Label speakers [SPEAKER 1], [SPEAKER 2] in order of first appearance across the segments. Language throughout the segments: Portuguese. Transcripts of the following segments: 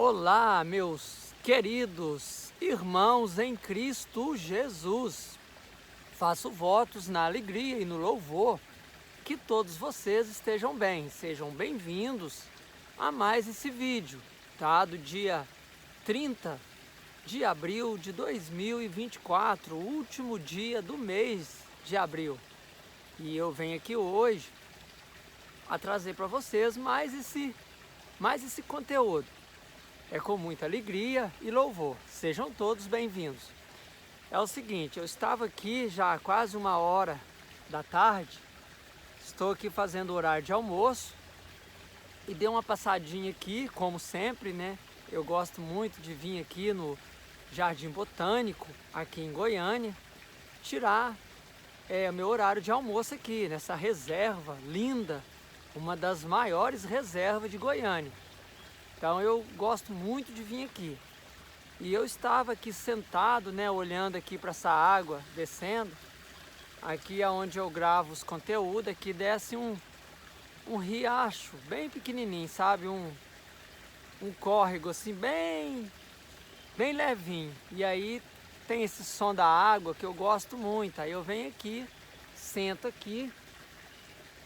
[SPEAKER 1] Olá, meus queridos irmãos em Cristo Jesus. Faço votos na alegria e no louvor que todos vocês estejam bem. Sejam bem-vindos a mais esse vídeo, tá? Do dia 30 de abril de 2024, o último dia do mês de abril. E eu venho aqui hoje a trazer para vocês mais esse conteúdo. É com muita alegria e louvor. Sejam todos bem-vindos. É o seguinte, eu estava aqui já há quase 1h da tarde. Estou aqui fazendo o horário de almoço e dei uma passadinha aqui, como sempre, né? Eu gosto muito de vir aqui no Jardim Botânico, aqui em Goiânia, tirar o meu horário de almoço aqui, nessa reserva linda, uma das maiores reservas de Goiânia. Então eu gosto muito de vir aqui. E eu estava aqui sentado, né, olhando aqui para essa água descendo. Aqui é onde eu gravo os conteúdos, aqui desce um riacho bem pequenininho, sabe? Um córrego assim bem levinho. E aí tem esse som da água que eu gosto muito. Aí eu venho aqui, sento aqui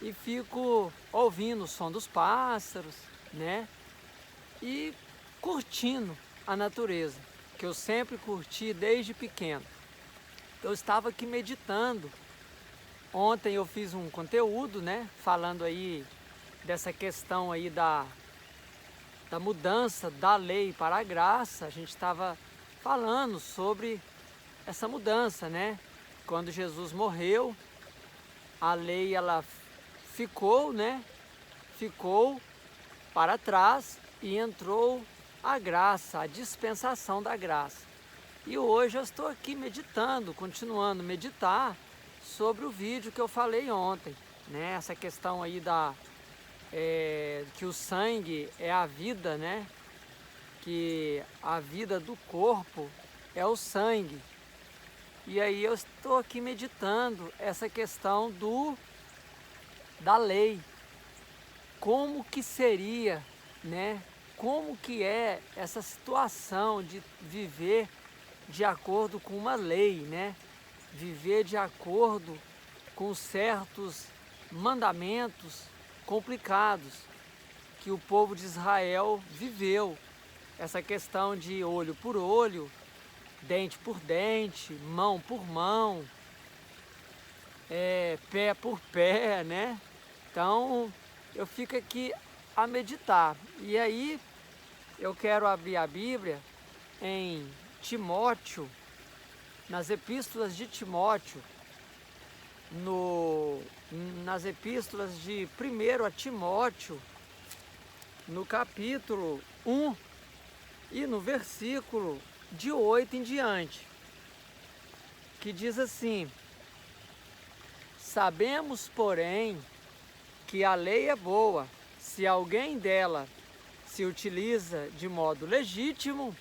[SPEAKER 1] e fico ouvindo o som dos pássaros, né? E curtindo a natureza, que eu sempre curti desde pequeno. Eu estava aqui meditando. Ontem eu fiz um conteúdo, né, falando aí dessa questão aí da mudança da lei para a graça. A gente estava falando sobre essa mudança, né? Quando Jesus morreu, a lei ela ficou, né? Ficou para trás e entrou a graça, a dispensação da graça. E hoje eu estou aqui meditando, continuando a meditar sobre o vídeo que eu falei ontem, né? Essa questão aí que o sangue é a vida, né? Que a vida do corpo é o sangue. E aí eu estou aqui meditando essa questão da lei. Como que seria, né? Como que é essa situação de viver de acordo com uma lei, né? Viver de acordo com certos mandamentos complicados que o povo de Israel viveu. Essa questão de olho por olho, dente por dente, mão por mão, pé por pé, né? Então eu fico aqui a meditar. E aí eu quero abrir a Bíblia em Timóteo, nas epístolas de Timóteo, nas epístolas de 1 a Timóteo, no capítulo 1 e no versículo de 8 em diante, que diz assim: Sabemos, porém, que a lei é boa, se alguém dela se utiliza de modo legítimo,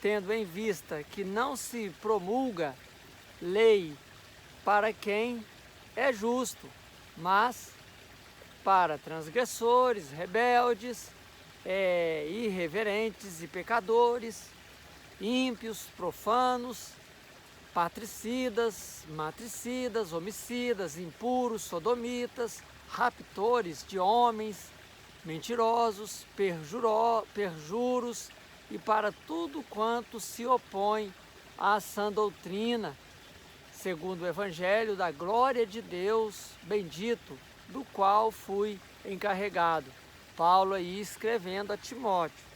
[SPEAKER 1] tendo em vista que não se promulga lei para quem é justo, mas para transgressores, rebeldes, irreverentes e pecadores, ímpios, profanos, patricidas, matricidas, homicidas, impuros, sodomitas, raptores de homens, mentirosos, perjuros e para tudo quanto se opõe à sã doutrina, segundo o Evangelho da glória de Deus bendito, do qual fui encarregado. Paulo aí escrevendo a Timóteo.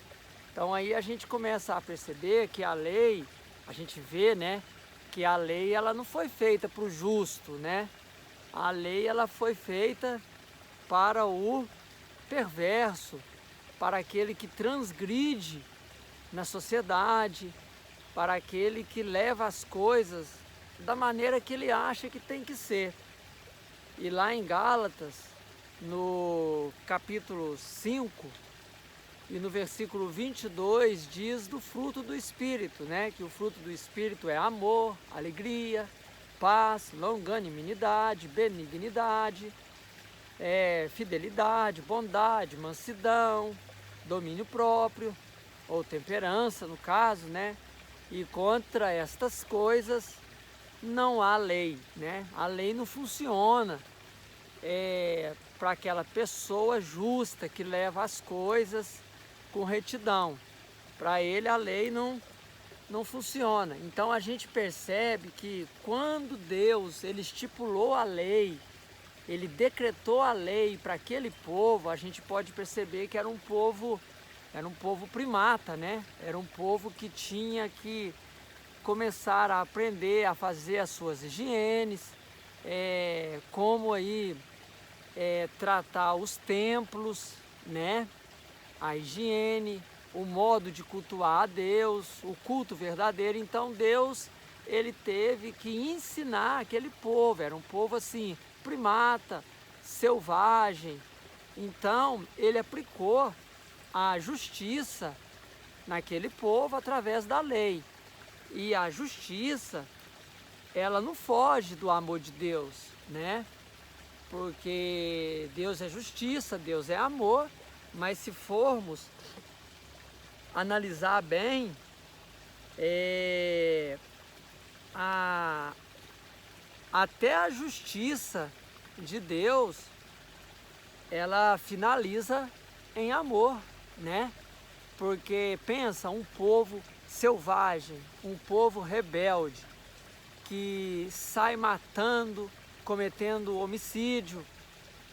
[SPEAKER 1] Então aí a gente começa a perceber que a lei, a gente vê, né, que a lei ela não foi feita para o justo, né? A lei ela foi feita para o perverso, para aquele que transgride na sociedade, para aquele que leva as coisas da maneira que ele acha que tem que ser. E lá em Gálatas, no capítulo 5 e no versículo 22, diz do fruto do Espírito, né? Que o fruto do Espírito é amor, alegria, paz, longanimidade, benignidade, fidelidade, bondade, mansidão, domínio próprio. ou temperança no caso, né? E contra estas coisas não há lei, né? A lei não funciona para aquela pessoa justa que leva as coisas com retidão. Para ele a lei não funciona. Então a gente percebe que quando Deus ele estipulou a lei, ele decretou a lei para aquele povo, a gente pode perceber que era um povo primata, né? Era um povo que tinha que começar a aprender a fazer as suas higienes, como aí tratar os templos, né? A higiene, o modo de cultuar a Deus, o culto verdadeiro. Então Deus ele teve que ensinar aquele povo, era um povo assim, primata, selvagem. Então ele aplicou a justiça naquele povo através da lei. E a justiça, ela não foge do amor de Deus, né? Porque Deus é justiça, Deus é amor, mas se formos analisar bem, até a justiça de Deus, ela finaliza em amor, né? Porque pensa, um povo selvagem, um povo rebelde, que sai matando, cometendo homicídio,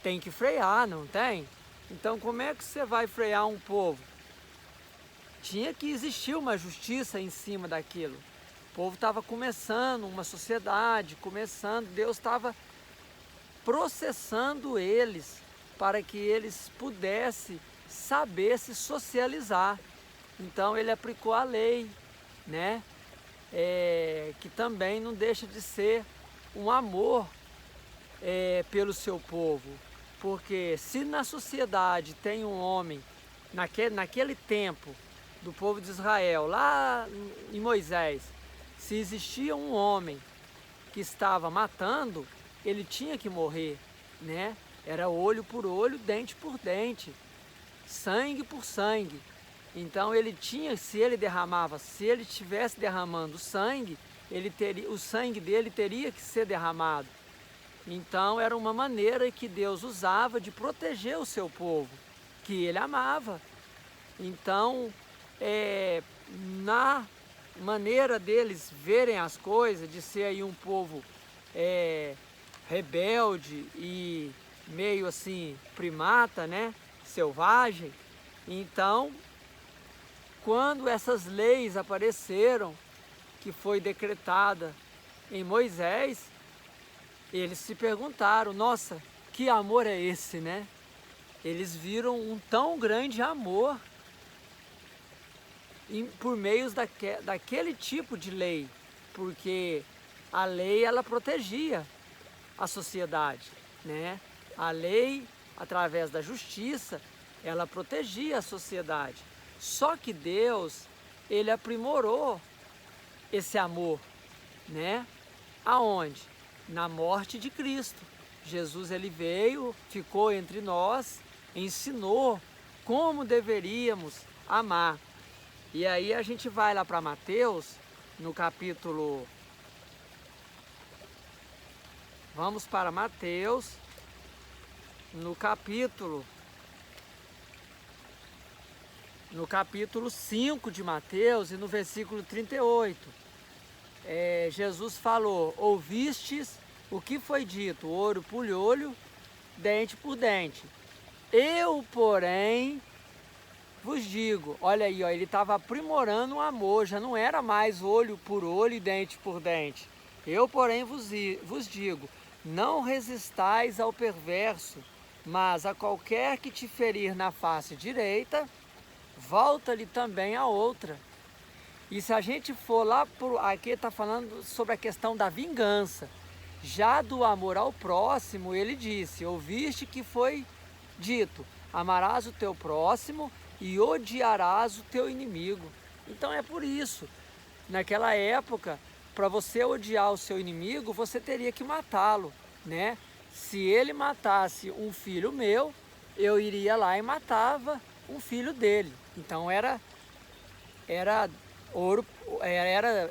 [SPEAKER 1] tem que frear, não tem? Então como é que você vai frear um povo? Tinha que existir uma justiça em cima daquilo. O povo estava começando, uma sociedade começando, Deus estava processando eles para que eles pudessem saber se socializar. Então ele aplicou a lei, né? Que também não deixa de ser um amor pelo seu povo. Porque se na sociedade tem um homem, naquele tempo do povo de Israel, lá em Moisés, se existia um homem que estava matando, ele tinha que morrer, né? Era olho por olho, dente por dente, sangue por sangue. Então ele tinha, se ele estivesse derramando sangue, o sangue dele teria que ser derramado. Então era uma maneira que Deus usava de proteger o seu povo, que ele amava. Então, na maneira deles verem as coisas, de ser aí um povo rebelde e meio assim primata, né, selvagem, então quando essas leis apareceram, que foi decretada em Moisés, eles se perguntaram, nossa, que amor é esse, né? Eles viram um tão grande amor por meio daquele tipo de lei, porque a lei ela protegia a sociedade, né? A lei, através da justiça, ela protegia a sociedade. Só que Deus, ele aprimorou esse amor, né? Aonde? Na morte de Cristo. Jesus ele veio, ficou entre nós, ensinou como deveríamos amar. E aí a gente vai lá para Mateus, no capítulo... Vamos para Mateus, no capítulo 5 de Mateus e no versículo 38. Jesus falou, ouvistes o que foi dito, olho por olho, dente por dente. Eu, porém, vos digo, olha aí, ó, ele estava aprimorando o amor, já não era mais olho por olho e dente por dente. Eu, porém, vos digo, não resistais ao perverso, mas a qualquer que te ferir na face direita, volta-lhe também a outra. E se a gente for lá, aqui está falando sobre a questão da vingança. Já do amor ao próximo, ele disse, ouviste que foi dito, amarás o teu próximo e odiarás o teu inimigo. Então é por isso, naquela época, para você odiar o seu inimigo, você teria que matá-lo, né? Se ele matasse um filho meu, eu iria lá e matava um filho dele. Então era era ouro,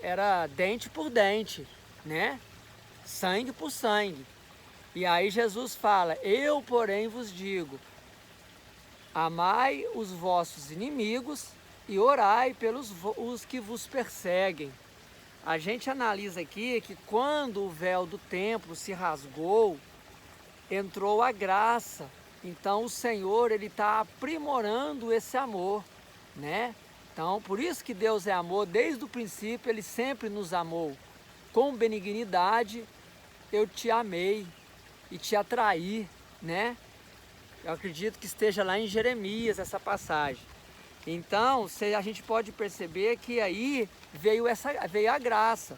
[SPEAKER 1] era dente por dente, né? Sangue por sangue. E aí Jesus fala: eu, porém, vos digo, amai os vossos inimigos e orai pelos os que vos perseguem. A gente analisa aqui que quando o véu do templo se rasgou, entrou a graça. Então o Senhor, ele está aprimorando esse amor, né? Então, por isso que Deus é amor, desde o princípio ele sempre nos amou. Com benignidade eu te amei e te atraí, né? Eu acredito que esteja lá em Jeremias essa passagem. Então, a gente pode perceber que aí veio a graça.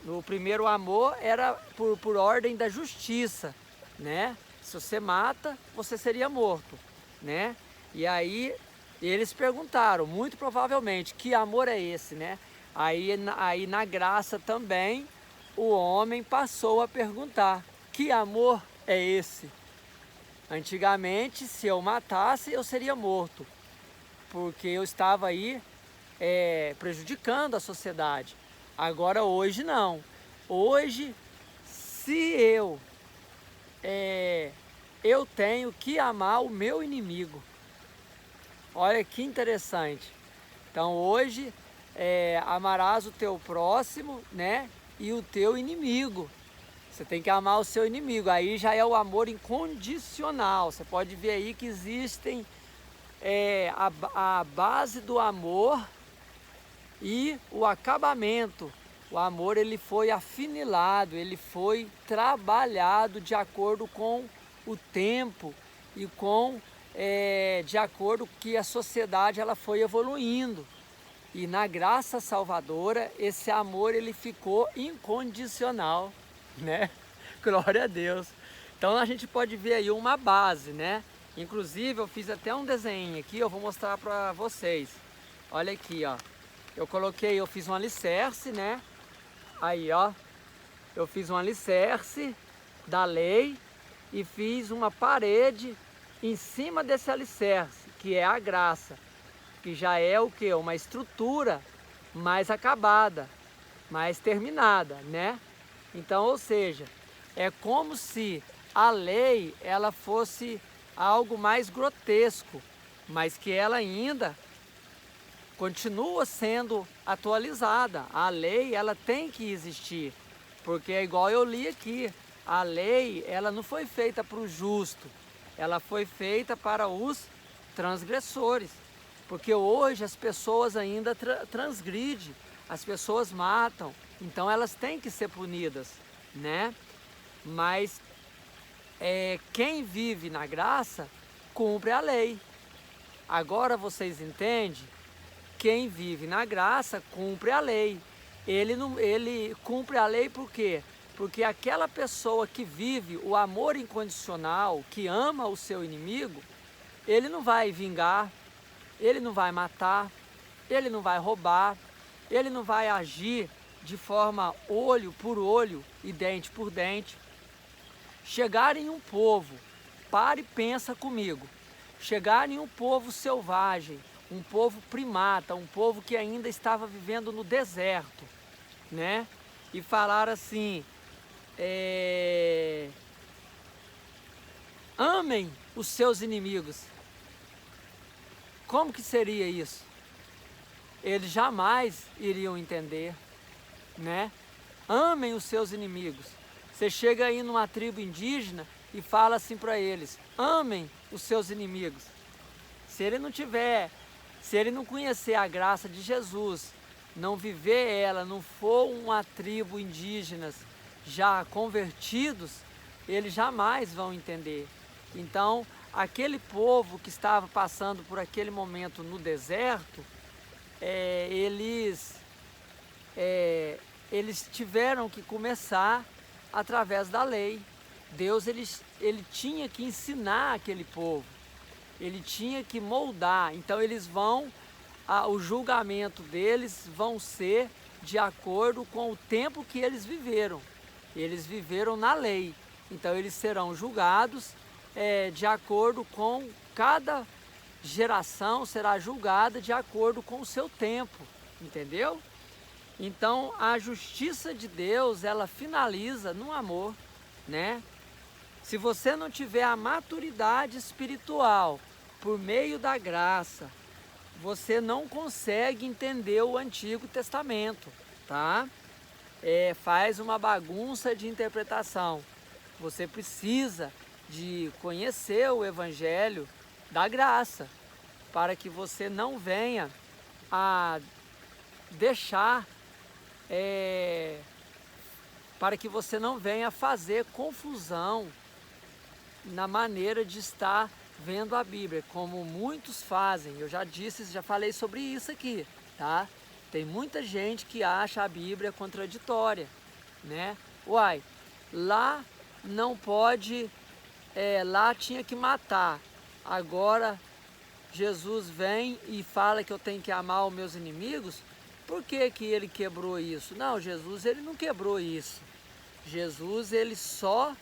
[SPEAKER 1] O primeiro amor era por ordem da justiça, né? Se você mata, você seria morto, né? E aí eles perguntaram, muito provavelmente, que amor é esse, né? Aí na graça também, o homem passou a perguntar, que amor é esse? Antigamente, se eu matasse, eu seria morto, porque eu estava aí prejudicando a sociedade. Agora, hoje não. Hoje, se eu tenho que amar o meu inimigo. Olha que interessante. Então, hoje, amarás o teu próximo, né? E o teu inimigo. Você tem que amar o seu inimigo. Aí já é o amor incondicional. Você pode ver aí que existem a base do amor e o acabamento. O amor, ele foi afinilado, ele foi trabalhado de acordo com o tempo e de acordo que a sociedade ela foi evoluindo. E na graça salvadora, esse amor ele ficou incondicional, né? Glória a Deus. Então a gente pode ver aí uma base, né? Inclusive eu fiz até um desenho aqui, eu vou mostrar para vocês. Olha aqui, ó. Eu fiz um alicerce, né? Aí, ó. Eu fiz um alicerce da lei e fiz uma parede em cima desse alicerce, que é a graça, que já é o que? Uma estrutura mais acabada, mais terminada, né? Então, ou seja, é como se a lei ela fosse algo mais grotesco, mas que ela ainda continua sendo atualizada. A lei ela tem que existir, porque é igual eu li aqui, a lei ela não foi feita para o justo, ela foi feita para os transgressores, porque hoje as pessoas ainda transgridem, as pessoas matam, então elas têm que ser punidas, né? Mas quem vive na graça cumpre a lei. Agora vocês entendem? Quem vive na graça cumpre a lei. Ele cumpre a lei por quê? Porque aquela pessoa que vive o amor incondicional, que ama o seu inimigo, ele não vai vingar, ele não vai matar, ele não vai roubar, ele não vai agir de forma olho por olho e dente por dente. Chegar em um povo, para e pensa comigo, chegar em um povo selvagem, um povo primata, um povo que ainda estava vivendo no deserto, né? E falar assim, amem os seus inimigos. Como que seria isso? Eles jamais iriam entender, né? Amem os seus inimigos. Você chega aí numa tribo indígena e fala assim para eles, amem os seus inimigos. Se ele não conhecer a graça de Jesus, não viver ela, não for uma tribo indígenas já convertidos, eles jamais vão entender. Então, aquele povo que estava passando por aquele momento no deserto, eles tiveram que começar através da lei. Deus ele tinha que ensinar aquele povo, ele tinha que moldar. Então o julgamento deles vão ser de acordo com o tempo que eles viveram. Eles viveram na lei, então eles serão julgados de acordo com cada geração será julgada de acordo com o seu tempo, entendeu? Então, a justiça de Deus, ela finaliza no amor, né? Se você não tiver a maturidade espiritual por meio da graça, você não consegue entender o Antigo Testamento, tá? Faz uma bagunça de interpretação. Você precisa de conhecer o Evangelho da graça, para que você não venha a deixar, para que você não venha a fazer confusão na maneira de estar vendo a Bíblia, como muitos fazem. Eu já disse, já falei sobre isso aqui, tá? Tem muita gente que acha a Bíblia contraditória, né? Uai, lá não pode, lá tinha que matar. Agora Jesus vem e fala que eu tenho que amar os meus inimigos. Por que que ele quebrou isso? Não, Jesus ele não quebrou isso. Jesus ele só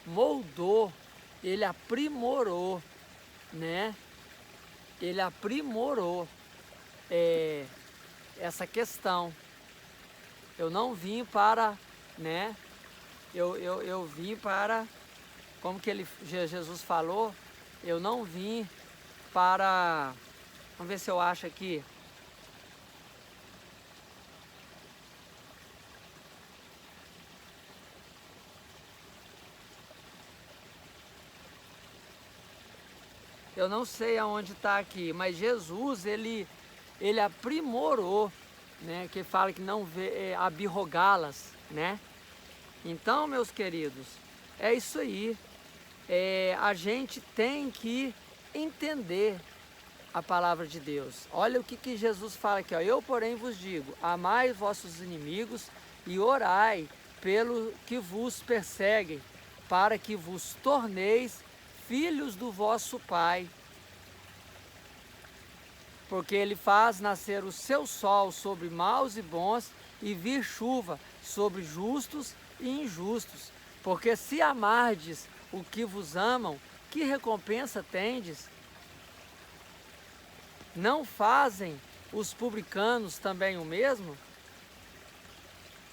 [SPEAKER 1] moldou, ele aprimorou, né? Ele aprimorou essa questão. Eu não vim para, né? Eu vim para, como que Jesus falou, eu não vim para, vamos ver se eu acho aqui. Eu não sei aonde está aqui, mas Jesus, ele aprimorou, né? Que fala que não vê abirrogá-las, né? Então, meus queridos, é isso aí. A gente tem que entender a palavra de Deus. Olha o que Jesus fala aqui, ó. Eu, porém, vos digo, amai vossos inimigos e orai pelo que vos perseguem, para que vos torneis filhos do vosso Pai. Porque ele faz nascer o seu sol sobre maus e bons e vir chuva sobre justos e injustos. Porque se amardes o que vos amam, que recompensa tendes? Não fazem os publicanos também o mesmo?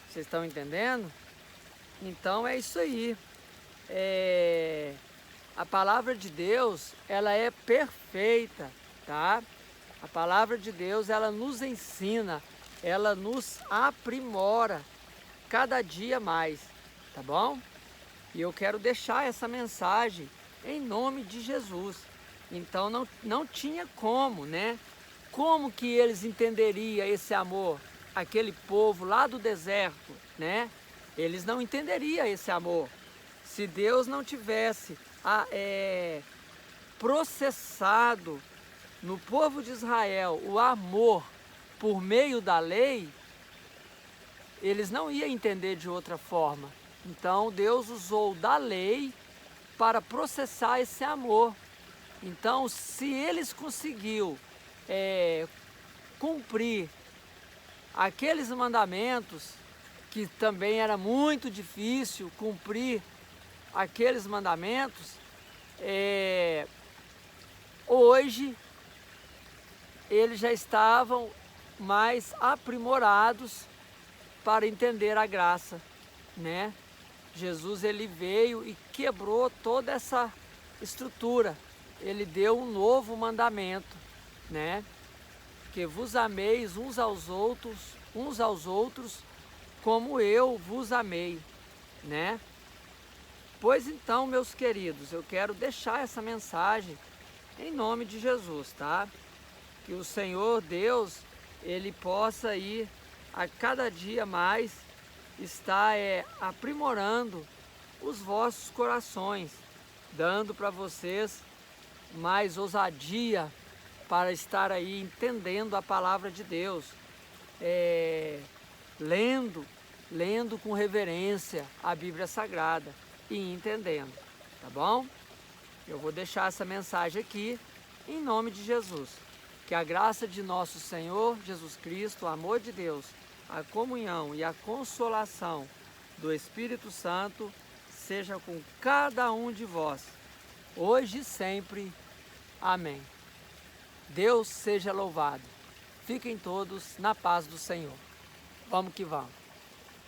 [SPEAKER 1] Vocês estão entendendo? Então é isso aí. A palavra de Deus, ela é perfeita, tá? A palavra de Deus, ela nos ensina, ela nos aprimora cada dia mais, tá bom? E eu quero deixar essa mensagem em nome de Jesus. Então não tinha como, né? Como que eles entenderiam esse amor? Aquele povo lá do deserto, né? Eles não entenderiam esse amor. Se Deus não tivesse processado no povo de Israel o amor por meio da lei, eles não iam entender de outra forma. Então Deus usou da lei para processar esse amor. Então, se eles conseguiram cumprir aqueles mandamentos, que também era muito difícil cumprir aqueles mandamentos, hoje eles já estavam mais aprimorados para entender a graça, né? Jesus ele veio e quebrou toda essa estrutura. Ele deu um novo mandamento, né? Que vos ameis uns aos outros, como eu vos amei, né? Pois então, meus queridos, eu quero deixar essa mensagem em nome de Jesus, tá? Que o Senhor Deus, ele possa ir a cada dia mais estar aprimorando os vossos corações, dando para vocês mais ousadia para estar aí entendendo a palavra de Deus, lendo com reverência a Bíblia Sagrada e entendendo, tá bom? Eu vou deixar essa mensagem aqui em nome de Jesus. Que a graça de nosso Senhor Jesus Cristo, o amor de Deus, a comunhão e a consolação do Espírito Santo seja com cada um de vós, hoje e sempre. Amém. Deus seja louvado. Fiquem todos na paz do Senhor. Vamos que vamos.